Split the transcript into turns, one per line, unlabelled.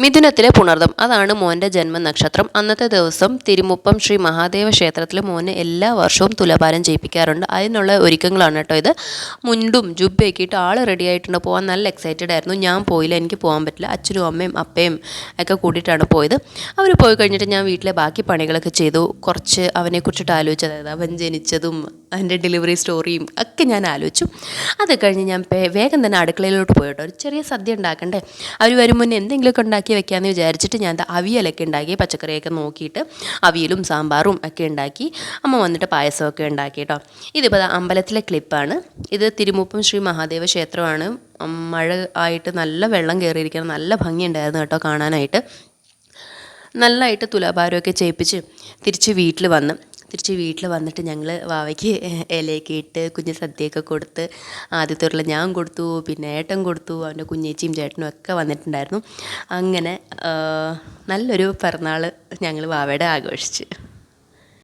മിഥുനത്തിലെ പുണർദം അതാണ് മോൻ്റെ ജന്മനക്ഷത്രം. അന്നത്തെ ദിവസം തിരുമുപ്പം ശ്രീ മഹാദേവ ക്ഷേത്രത്തിൽ മോനെ എല്ലാ വർഷവും തുലാഭാരം ചെയ്യിപ്പിക്കാറുണ്ട്. അതിനുള്ള ഒരുക്കങ്ങളാണ് കേട്ടോ ഇത്. മുണ്ടും ജുബ്ബയൊക്കെ ഇട്ട് ആൾ റെഡി ആയിട്ടുണ്ട്. പോകാൻ നല്ല എക്സൈറ്റഡ് ആയിരുന്നു. ഞാൻ പോയില്ല, എനിക്ക് പോകാൻ പറ്റില്ല. അച്ഛനും അമ്മയും അപ്പയും ഒക്കെ കൂട്ടിയിട്ടാണ് പോയത്. അവർ പോയി കഴിഞ്ഞിട്ട് ഞാൻ വീട്ടിലെ ബാക്കി പണികളൊക്കെ ചെയ്തു. കുറച്ച് അവനെക്കുറിച്ചിട്ട് ആലോചിച്ചത്, അതായത് അവൻ ജനിച്ചതും അതിൻ്റെ ഡെലിവറി സ്റ്റോറിയും ഒക്കെ ഞാൻ ആലോചിച്ചു. അത് കഴിഞ്ഞ് ഞാൻ വേഗം തന്നെ അടുക്കളയിലോട്ട് പോയിട്ടോ. ഒരു ചെറിയ സദ്യ ഉണ്ടാക്കണ്ടേ, അവർ വരും മുന്നേ എന്തെങ്കിലുമൊക്കെ ഉണ്ടാക്കി വെക്കാമെന്ന് വിചാരിച്ചിട്ട് ഞാൻ അവിയലൊക്കെ ഉണ്ടാക്കി, പച്ചക്കറിയൊക്കെ നോക്കിയിട്ട് അവിയലും സാമ്പാറും ഒക്കെ ഉണ്ടാക്കി. അമ്മ വന്നിട്ട് പായസമൊക്കെ ഉണ്ടാക്കി കേട്ടോ. ഇതിപ്പോൾ അമ്പലത്തിലെ ക്ലിപ്പാണ്. ഇത് തിരുമുപ്പം ശ്രീ മഹാദേവ ക്ഷേത്രമാണ്. മഴ ആയിട്ട് നല്ല വെള്ളം കയറിയിരിക്കണം, നല്ല ഭംഗിയുണ്ടായിരുന്നു കേട്ടോ കാണാനായിട്ട്. നല്ലതായിട്ട് തുലാഭാരമൊക്കെ ചെയ്യിപ്പിച്ച് തിരിച്ച് വീട്ടിൽ വന്നിട്ട് ഞങ്ങൾ വാവയ്ക്ക് ഇലയൊക്കെ ഇട്ട് കുഞ്ഞ് സദ്യയൊക്കെ കൊടുത്ത്, ആദ്യത്തെ ഉരുള ഞാൻ കൊടുത്തു, പിന്നെ ഏട്ടൻ കൊടുത്തു, അവൻ്റെ കുഞ്ഞേച്ചിയും ചേട്ടനും ഒക്കെ വന്നിട്ടുണ്ടായിരുന്നു. അങ്ങനെ നല്ലൊരു പിറന്നാൾ ഞങ്ങൾ വാവയുടെ ആഘോഷിച്ച്.